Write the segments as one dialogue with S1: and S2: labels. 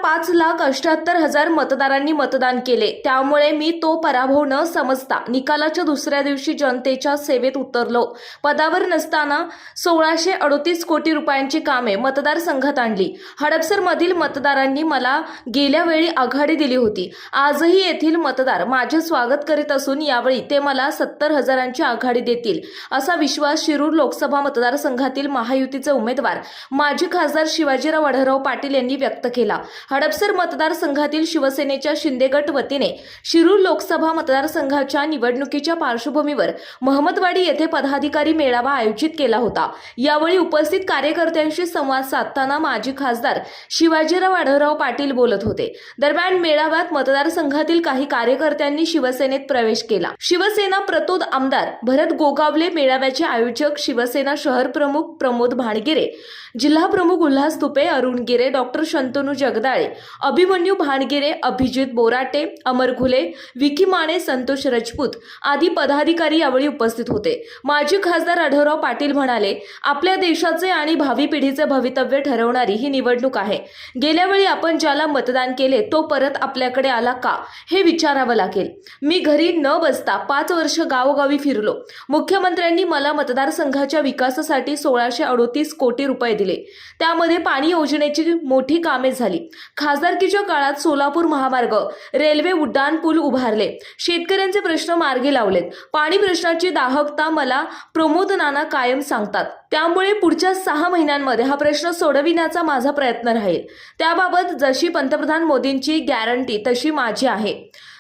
S1: 5,78,000 मतदारांनी मतदान केले। त्यामुळे मी तो पराभव न समजता निकालाच्या दुसऱ्या दिवशी जनतेच्या सेवेत उतरलो। पदावर नसताना 1,638 कोटी रुपयांची कामे मतदारसंघात आणली। हडपसरमधील मतदारांनी मला गेल्या वेळी आघाडी दिली होती। आजही येथील मतदार माझे स्वागत करीत असून यावेळी ते मला 70,000ची आघाडी देतील असा विश्वास शिरूर लोकसभा मतदारसंघातील महायुतीचे उमेदवार माजी खासदार शिवाजीराव आढळराव पाटील यांनी व्यक्त केला। हडपसर मतदारसंघातील शिवसेनेच्या शिंदे गट वतीने शिरूर लोकसभा मतदारसंघाच्या निवडणुकीच्या पार्श्वभूमीवर महमदवाडी येथे पदाधिकारी मेळावा आयोजित केला होता। यावेळी उपस्थित कार्यकर्त्यांशी संवाद साधताना माजी खासदार शिवाजीराव आढळराव पाटील बोलत होते। दरम्यान मेळाव्यात मतदारसंघातील काही कार्यकर्त्यांनी शिवसेनेत प्रवेश केला। शिवसेना प्रतोद आमदार भरत गोगावले, मेळाव्याचे आयोजक शिवसेना शहर प्रमुख प्रमोद भाणगिरे, जिल्हा प्रमुख उल्हास तुपे, अरुण गिरे, डॉक्टर शंतनू जगदाळे, अभिमन्यू भाणगिरे, अभिजित बोराटे, अमर घुले, विकी माने, संतोष राजपूत आदी पदाधिकारी यावेळी उपस्थित होते। माजी खासदार आढळराव पाटील म्हणाले, आपल्या देशाचे आणि भावी पिढीचे भवितव्य ठरवणारी ही निवडणूक आहे। गेल्या वेळी आपण ज्याला मतदान केले तो परत आपल्याकडे आला का हे विचारावं लागेल। मी घरी न बसता 5 वर्ष गावोगावी फिरलो। मुख्यमंत्र्यांनी मला मतदारसंघाच्या विकासासाठी 1,638 कोटी रुपये दिले। त्यामध्ये पाणी योजनेची मोठी कामे झाली। खासदारकीच्या काळात सोलापूर महामार्ग, रेल्वे उड्डाण पूल उभारले, शेतकऱ्यांचे प्रश्न मार्गी लावलेत। पाणी प्रश्नाची दाहकता मला प्रमोद नाना कायम सांगतात। त्यामुळे पुढच्या 6 महिन्यांमध्ये हा प्रश्न सोडविण्याचा माझा प्रयत्न राहील। त्याबाबत जशी पंतप्रधान मोदींची गॅरंटी तशी माझी आहे।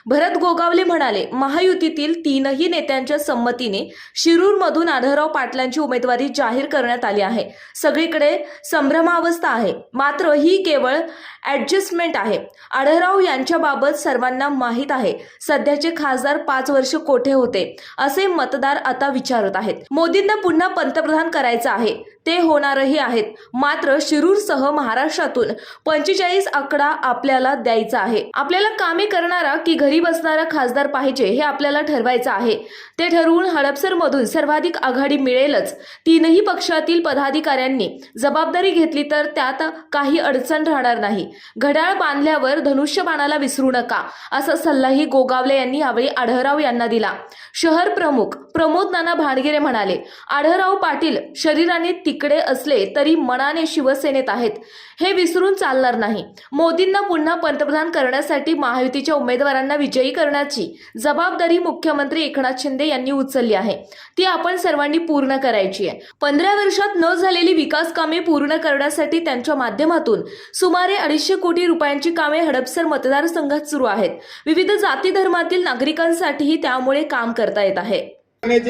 S1: भरत गोगावले म्हणाले, महायुतीतील 3ही नेत्यांच्या संमतीने शिरूरमधून आढळराव पाटलांची उमेदवारी जाहीर करण्यात आली आहे। सगळीकडे संभ्रमावस्था आहे, मात्र ही केवळ ॲडजस्टमेंट आहे। आढळराव यांच्याबाबत सर्वांना माहीत आहे। सध्याचे खासदार 5 वर्ष कोठे होते असे मतदार आता विचारत आहेत। मोदींना पुन्हा पंतप्रधान करायचं आहे, ते होणारही आहेत, मात्र शिरूरसह महाराष्ट्रातून 45 आकडा आपल्याला द्यायचा आहे। आपल्याला कामे करणारा की घरी बसणारा खासदार पाहिजे हे आपल्याला ठरवायचं आहे। ते ठरवून हडपसरमधून सर्वाधिक आघाडी मिळेलच। 3ही पक्षातील पदाधिकाऱ्यांनी जबाबदारी घेतली तर त्यात काही अडचण राहणार नाही। घड्याळ बांधल्यावर धनुष्यबाणाला विसरू नका असा सल्लाही गोगावले यांनी यावेळी आढळराव यांना दिला। शहर प्रमुख प्रमोद नाना भाणगिरे म्हणाले, आढळराव पाटील शरीराने तिकडे असले तरी मनाने शिवसेनेत आहेत, हे विसरून चालणार नाही। मोदींना पुन्हा पंतप्रधान करण्यासाठी महायुतीच्या उमेदवारांना विजयी करण्याची जबाबदारी मुख्यमंत्री एकनाथ शिंदे यांनी उचलली आहे, ती आपण सर्वांनी पूर्ण करायची आहे। 15 वर्षात न झालेली विकास कामे पूर्ण करण्यासाठी त्यांच्या माध्यमातून सुमारे 250 कोटी रुपयांची कामे हडपसर मतदारसंघात सुरू आहेत। विविध जाती धर्मातील नागरिकांसाठीही त्यामुळे काम करता येत आहे।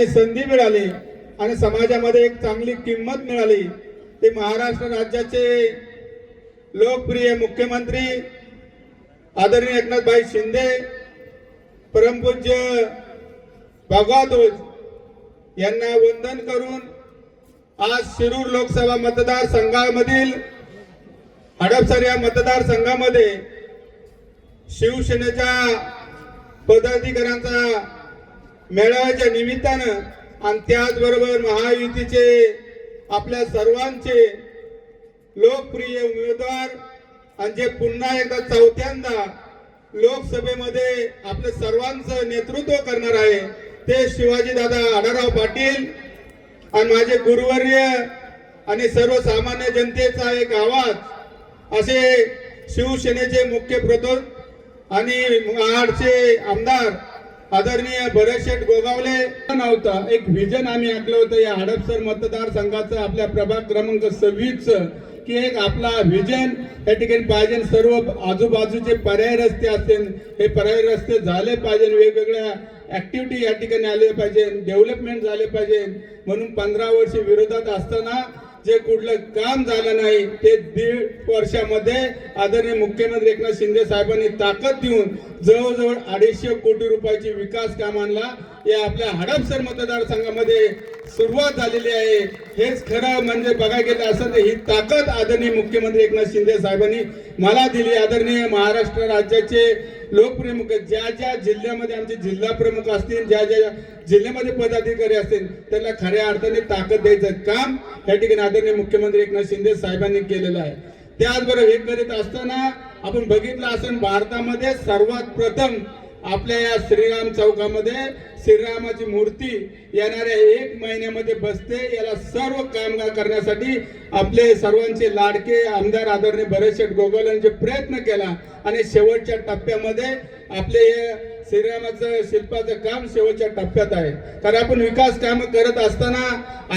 S2: संधी मिळाली आणि समाजामध्ये एक चांगली किंमत मिळाली। ते महाराष्ट्र राज्याचे लोकप्रिय मुख्यमंत्री आदरणीय एकनाथभाई शिंदे, परमपूज्य भगवादूज यांना वंदन करून आज शिरूर लोकसभा मतदारसंघामधील हडपसर या मतदारसंघामध्ये शिवसेनेच्या पदाधिकाऱ्यांचा मेळाव्याच्या निमित्तानं आणि त्याचबरोबर महायुतीचे आपल्या सर्वांचे लोकप्रिय उमेदवार आणि जे पुन्हा एकदा 4थ्यांदा लोकसभेमध्ये आपल्या सर्वांचं नेतृत्व करणार आहे ते शिवाजीदादा आढळराव पाटील आणि माझे गुरुवर्य आणि सर्वसामान्य जनतेचा एक आवाज असे शिवसेनेचे मुख्य प्रतोद आणि महाडचे आमदार आदरणीय भरतशेठ गोगावले नव्हता एक व्हिजन आम्ही आखलं होतं या हडपसर मतदारसंघाचं आपल्या प्रभाग क्रमांक 26 की एक आपला व्हिजन या ठिकाणी पाहिजे। सर्व आजूबाजूचे पर्याय रस्ते असतील, हे पर्याय रस्ते झाले पाहिजे, वेगवेगळ्या ऍक्टिव्हिटी या ठिकाणी आले पाहिजे, डेव्हलपमेंट झाले पाहिजे। म्हणून 15 वर्ष विरोधात असताना जे कुठलं काम झालं नाही ते 1.5 वर्षामध्ये आदरणीय मुख्यमंत्री एकनाथ शिंदे साहेबांनी ताकद देऊन जवळजवळ 250 कोटी रुपयाची विकास कामांना या आपल्या हडपसर मतदारसंघामध्ये सुरुवात झालेली आहे। हेच खरं म्हणजे बघायला गेलं असं तर ही ताकद आदरणीय मुख्यमंत्री एकनाथ शिंदे साहेबांनी मला दिली। आदरणीय महाराष्ट्र राज्याचे लोकप्रिय मुख्य ज्या ज्या जिल्ह्यामध्ये आमचे जिल्हा प्रमुख असतील, ज्या ज्या जिल्ह्यामध्ये पदाधिकारी असतील त्याला खऱ्या अर्थाने ताकद द्यायचं काम या ठिकाणी आदरणीय मुख्यमंत्री एकनाथ शिंदे साहेबांनी केलेलं आहे। त्याचबरोबर हे करीत असताना आपण बघितलं असेल भारतामध्ये सर्वात प्रथम आपल्या या श्रीराम चौकामध्ये श्रीरामाची मूर्ती येणाऱ्या 1 महिन्यामध्ये बसते. याला सर्व कामगार करण्यासाठी आपले सर्वांचे लाडके आमदार आदरणीय भरतशेठ गोगावले यांनी प्रयत्न केला आणि शेवटच्या टप्प्यामध्ये आपले हे श्रीरामाचं शिल्पाचं काम शेवटच्या टप्प्यात आहे. कारण आपण विकास कामं करत असताना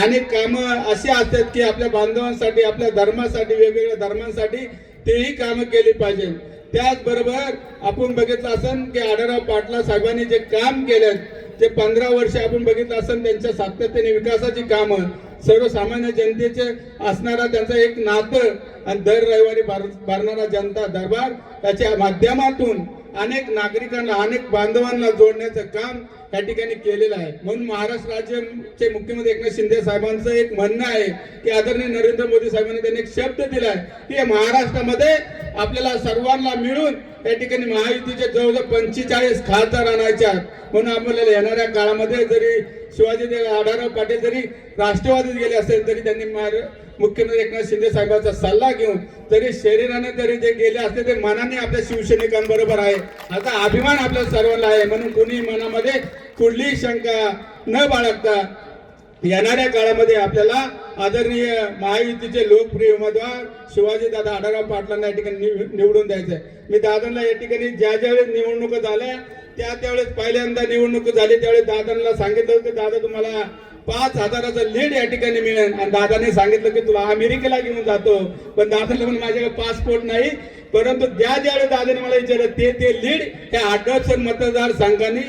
S2: अनेक कामं अशी असतात की आपल्या बांधवांसाठी, आपल्या धर्मासाठी, वेगवेगळ्या धर्मांसाठी तेही कामं केली पाहिजे. त्याचबरोबर आपण बघितलं असेल की आढळराव पाटला साहेबांनी जे काम केलं ते 15 वर्ष आपण बघितलं असेल त्यांच्या सातत्याने विकासाची कामं, सर्वसामान्य जनतेचे असणारा त्यांचा एक नातं आणि दर रविवारी भरणारा जनता दरबार त्याच्या माध्यमातून अनेक नागरिकांना, अनेक बांधवांना जोडण्याचं काम या ठिकाणी केलेलं आहे. म्हणून महाराष्ट्र राज्याचे मुख्यमंत्री एकनाथ शिंदे साहेबांचं एक म्हणणं आहे की आदरणीय नरेंद्र मोदी साहेबांनी त्यांनी एक शब्द दिलाय की महाराष्ट्रामध्ये आपल्याला सर्वांना मिळून या ठिकाणी महायुतीचे जवळजवळ 45 खासदार आणायचे आहेत. म्हणून आपल्याला येणाऱ्या काळामध्ये जरी शिवाजी आढळराव पाटील जरी राष्ट्रवादीत गेले असेल तरी त्यांनी मुख्यमंत्री एकनाथ शिंदे साहेबांचा सल्ला घेऊन जरी शरीराने जरी जे गेले असते ते मनाने आपल्या शिवसैनिकांबरोबर आहे. आता अभिमान आपल्या सर्वांना आहे. म्हणून कोणी मनामध्ये कुठलीही शंका न बाळगता येणाऱ्या काळामध्ये आपल्याला आदरणीय महायुतीचे लोकप्रिय उमेदवार शिवाजीदादा आढळराव पाटलांना या ठिकाणी निवडून द्यायचंय. मी दादांना या ठिकाणी ज्यावेळेस निवडणुका झाल्या त्यावेळेस पहिल्यांदा निवडणूक झाली त्यावेळेस दादांना सांगितलं होतं दादा तुम्हाला 5,000चा लीड या ठिकाणी मिळेल आणि दादाने सांगितलं की तुला अमेरिकेला घेऊन जातो. पण दादाला म्हणून माझ्याकडे पासपोर्ट नाही, परंतु ज्यावेळेस दादाने मला विचारलं ते लीड त्या आढळसर मतदारसंघाने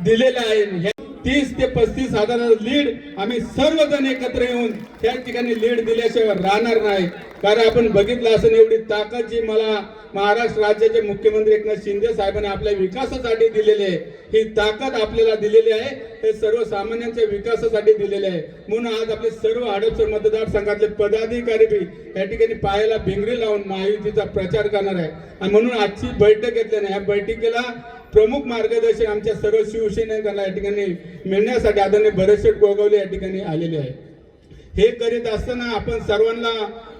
S2: दिलेलं आहे. 30 ते 35,000 लीड आम्ही सर्वजण एकत्र येऊन त्या ठिकाणी लीड दिल्याशिवाय राहणार नाही. कारण आपण बघितलं असं एवढी ताकद जी मला महाराष्ट्र राज्याचे मुख्यमंत्री एकनाथ शिंदे साहेबांनी आपल्या विकासासाठी दिलेली आहे, ही ताकद आपल्याला दिलेली आहे, हे सर्वसामान्यांच्या विकासासाठी दिलेले आहे. म्हणून आज आपले सर्व हडपसर मतदारसंघातले पदाधिकारी या ठिकाणी पायाला भिंगरी लावून महायुतीचा प्रचार करणार आहे. आणि म्हणून आजची बैठक घेतल्याने या बैठकीला प्रमुख मार्गदर्शन आमच्या सर्व शिवसैनिकांना या ठिकाणी मिळण्यासाठी आदरणीय भरतशेठ गोगावले या ठिकाणी आलेले आहे. हे करीत असताना आपण सर्वांना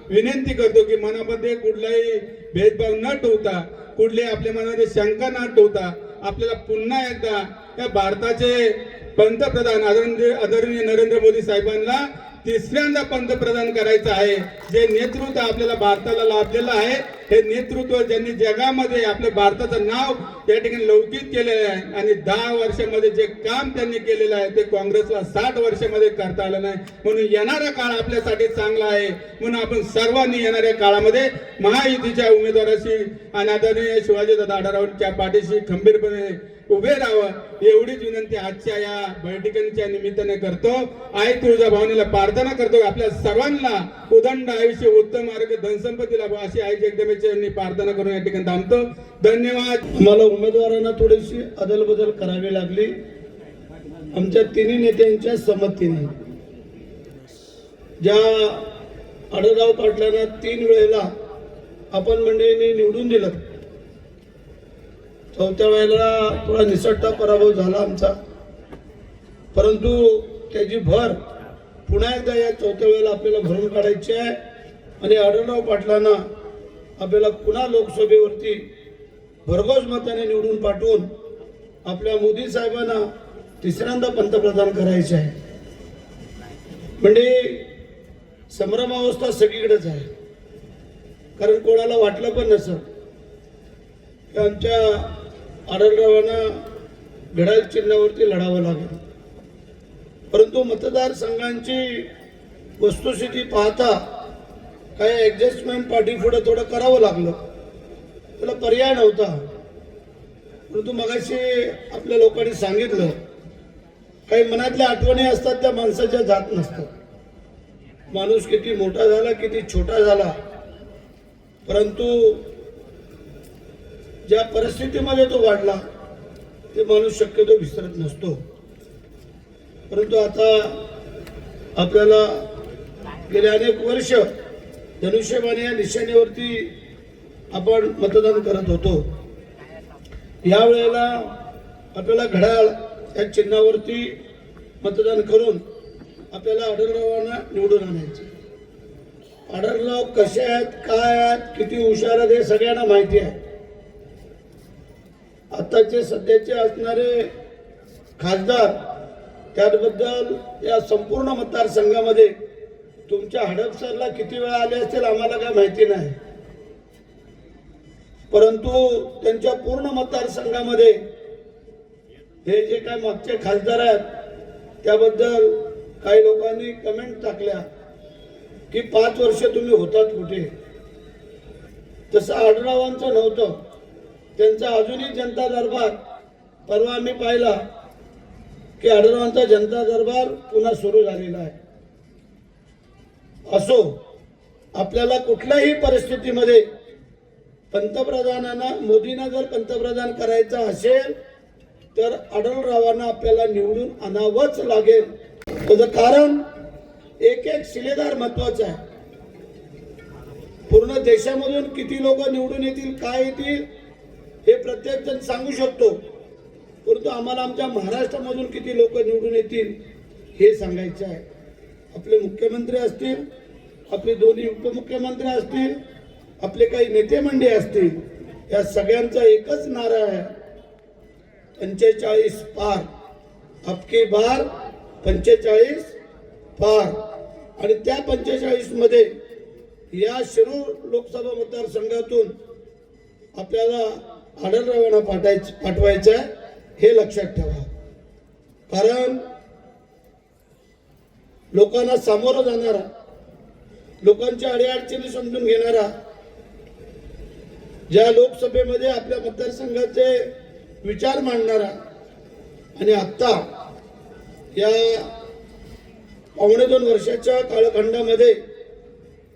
S2: विनंती करतो की मनामध्ये कुठलाही भेदभाव न ठेवता, कुठली आपल्या मनामध्ये शंका न ठेवता आपल्याला पुन्हा एकदा या भारताचे पंतप्रधान आदरणीय नरेंद्र मोदी साहेबांना तिसऱ्यांदा पंतप्रधान करायचं आहे. जे नेतृत्व आपल्याला भारताला लाभलेलं आहे, हे नेतृत्व ज्यांनी जगामध्ये आपल्या भारताचं नाव या ठिकाणी लौकिक केलेलं आहे आणि 10 वर्षामध्ये जे काम त्यांनी केलेलं आहे ते काँग्रेसला 60 वर्षामध्ये करता आलं नाही. म्हणून येणारा काळ आपल्यासाठी चांगला आहे. म्हणून आपण सर्वांनी येणाऱ्या काळामध्ये महायुतीच्या उमेदवाराशी आणि आदरणीय शिवाजीदादा आढळरावांच्या पाठीशी खंबीरपणे उभे राहावं एवढीच विनंती आजच्या या बैठकीच्या निमित्ताने करतो. आई तुळजाभवानीला प्रार्थना करतो आपल्या सर्वांना उदंड आयुष्य, उत्तम आरोग्य, धनसंपत्ती लाभो अशी आई जगदंबेची यांनी प्रार्थना करून या ठिकाणी थांबतो. धन्यवाद.
S3: मला उमेदवारांना थोडीशी अदलबदल करावी लागली आमच्या तिन्ही नेत्यांच्या संमतीने. ज्या आढळराव पाटलांना 3 वेळेला आपण मंडळींनी निवडून दिलं, 4थ्या वेळेला थोडा निसटता पराभव झाला आमचा, परंतु त्याची भर पुन्हा एकदा या 4थ्या वेळेला आपल्याला भरून काढायची आहे आणि आढळराव पाटलांना आपल्याला पुन्हा लोकसभेवरती भरघोस मताने निवडून पाठवून आपल्या मोदी साहेबांना तिसऱ्यांदा पंतप्रधान करायचे आहे. म्हणजे संभ्रमावस्था सगळीकडेच आहे. कारण कोणाला वाटलं पण नसतं की आमच्या आढळरावांना घड्याळ चिन्हावरती लढावं लागेल, परंतु मतदारसंघांची वस्तुस्थिती पाहता काही ॲडजस्टमेंट पाठीपुढे थोडं करावं लागलं, त्याला पर्याय नव्हता. परंतु मगाशी आपल्या लोकांनी सांगितलं काही मनातल्या आठवणी असतात त्या माणसाच्या जात नसतात. माणूस किती मोठा झाला, किती छोटा झाला, परंतु ज्या परिस्थितीमध्ये तो वाढला ते माणूस शक्यतो विसरत नसतो. परंतु आता आपल्याला गेले अनेक वर्ष धनुष्यबाण या निशाणीवरती आपण मतदान करत होतो. यावेळेला आपल्याला घड्याळ या चिन्हावरती मतदान करून आपल्याला आढळरावांना निवडून आणायचे. आढळराव कसे आहेत, काय आहेत, किती हुशार आहेत हे सगळ्यांना माहिती आहे. आताचे सध्याचे असणारे खासदार त्याबद्दल या संपूर्ण मतदारसंघामध्ये तुमच्या हडपसरला किती वेळा आले असतील आम्हाला काय माहिती नाही, परंतु त्यांच्या पूर्ण मतदारसंघामध्ये हे जे काय मागचे खासदार आहेत त्याबद्दल काही लोकांनी कमेंट टाकल्या की 5 वर्ष तुम्ही होतात कुठे. तसं आढळरावांचं नव्हतं, त्यांचा अजूनही जनता दरबार परवा आम्ही पाहिला की आढळरावांचा जनता दरबार पुन्हा सुरू झालेला आहे. असो, आपल्याला कुठल्याही परिस्थितीमध्ये पंतप्रधानांना मोदींना जर पंतप्रधान करायचं असेल तर आढळरावांना आपल्याला निवडून आणावंच लागेल. त्याचं कारण एक एक शिलेदार महत्वाचा आहे. पूर्ण देशामधून किती लोक निवडून येतील, काय येतील हे प्रत्येक जण सांगू शकतो, परंतु आम्हाला आमच्या महाराष्ट्रामधून किती लोक निवडून येतील हे सांगायचं आहे. आपले मुख्यमंत्री असतील, आपले दोन्ही उपमुख्यमंत्री असतील, आपले काही नेते मंडळी असतील, या सगळ्यांचा एकच नारा आहे, 45 पार, अबकी बार 45 पार. आणि त्या 45 मध्ये या शिरूर लोकसभा मतदारसंघातून आपल्याला आढळरावांना पाठवायचं आहे, हे लक्षात ठेवा. कारण लोकांना सामोरं जाणारा, लोकांच्या अडीअडचणी समजून घेणारा, ज्या लोकसभेमध्ये आपल्या मतदारसंघाचे विचार मांडणारा, आणि आता या 1.25 वर्षाच्या कालखंडामध्ये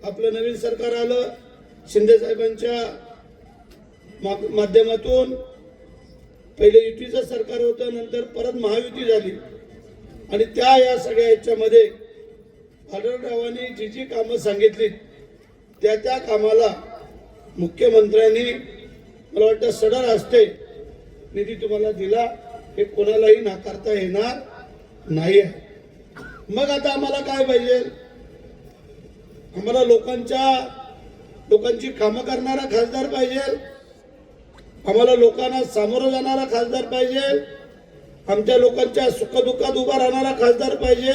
S3: आपलं नवीन सरकार आलं, शिंदे साहेबांच्या माध्यमातून. पहिले युतीचं सरकार होतं, नंतर परत महायुती झाली, आणि या सगळ्या याच्यामध्ये आढळरावांनी जी जी कामं सांगितली त्या कामाला मुख्यमंत्र्यांनी मला वाटतं सडर हस्ते निधी तुम्हाला दिला, हे कोणालाही नाकारता येणार नाही आहे. मग आता आम्हाला काय पाहिजे? आम्हाला लोकांची कामं करणारा खासदार पाहिजे, आम्हाला लोकांना सामोरं जाणारा खासदार पाहिजे, आमच्या लोकांच्या सुखदुःखात उभा राहणारा खासदार पाहिजे,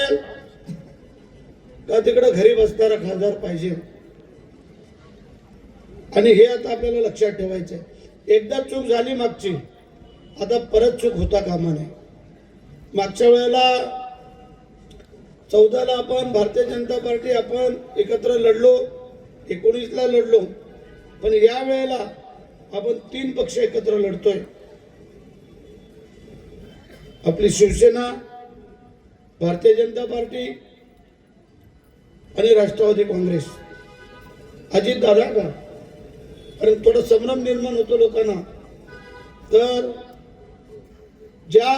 S3: का तिकडे घरी बसणारा खासदार पाहिजे. आणि हे आता आपल्याला लक्षात ठेवायचं आहे. एकदा चूक झाली मागची, आता परत चूक होता कामा नये. मागच्या वेळेला 14ला आपण भारतीय जनता पार्टी आपण एकत्र लढलो, 19ला लढलो, पण या वेळेला आपण 3 पक्ष एकत्र लढतोय. आपली शिवसेना, भारतीय जनता पार्टी आणि राष्ट्रवादी काँग्रेस. अजित दादा का, कारण थोडं संभ्रम निर्माण होतो लोकांना. तर ज्या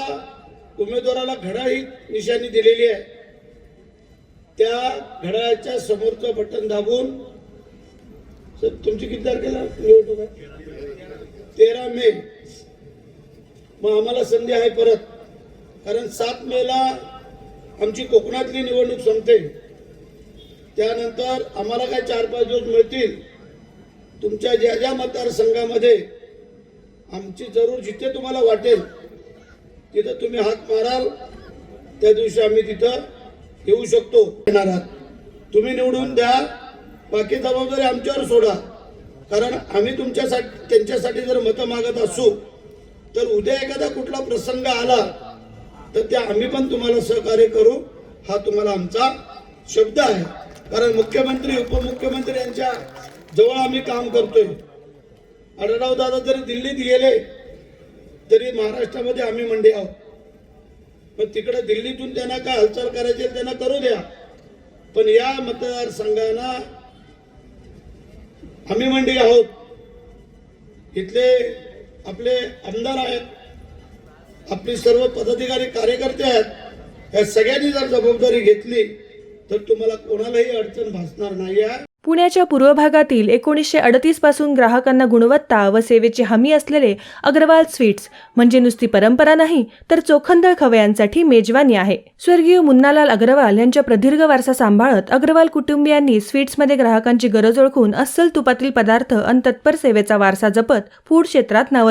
S3: उमेदवाराला घड्याळ ही निशाणी दिलेली आहे, त्या घड्याळाच्या समोरचं बटन दाबून, तुमची किती तारखेला निवडणूक आहे? 13 मे. मग आम्हाला संधी आहे परत, कारण 7 मेला आमची कोकणातली निवडणूक संपते. त्यानंतर आम्हाला काय 4-5 दिवस मिळतील. तुमच्या ज्या ज्या मतदारसंघामध्ये आमची जरूर जिथे तुम्हाला वाटेल तिथं तुम्ही हात माराल, त्या दिवशी आम्ही तिथं येऊ शकतो. तुम्ही निवडून द्या, बाकी जबाबदारी आमच्यावर सोडा. कारण आम्ही त्यांच्यासाठी जर मतं मागत असू तर उद्या एखादा कुठला प्रसंग आला तर त्या आम्ही पण तुम्हाला सहकार्य करू, हा तुम्हाला आमचा शब्द आहे. कारण मुख्यमंत्री उपमुख्यमंत्री यांच्या जवळ आम्ही काम करतोय. आढळराव दादा जरी दिल्लीत गेले तरी महाराष्ट्रामध्ये आम्ही मंडी आहोत. पण तिकडे दिल्लीतून त्यांना काय हालचाल करायची त्यांना करू द्या, पण या मतदारसंघांना आम्ही मंडी आहोत. इथले आपले आमदार आहेत, आपली सर्व पदाधिकारी कार्यकर्ते आहेत. या सगळ्यांनी जर जबाबदारी घेतली तर तुम्हाला कोणालाही अडचण भासणार नाही आहे.
S4: पुण्याच्या पूर्व भागातील 1938 पासून ग्राहकांना गुणवत्ता व सेवेची हमी असलेले अग्रवाल स्वीट्स म्हणजे नुसती परंपरा नाही तर चोखंदळ खवयांसाठी मेजवानी आहे. स्वर्गीय मुन्नालाल अग्रवाल यांच्या प्रदीर्घ वारसा सांभाळत अग्रवाल कुटुंबियांनी स्वीट्समध्ये ग्राहकांची गरज ओळखून अस्सल तुपातील पदार्थ आणि तत्पर सेवेचा वारसा जपत फूड क्षेत्रात नाव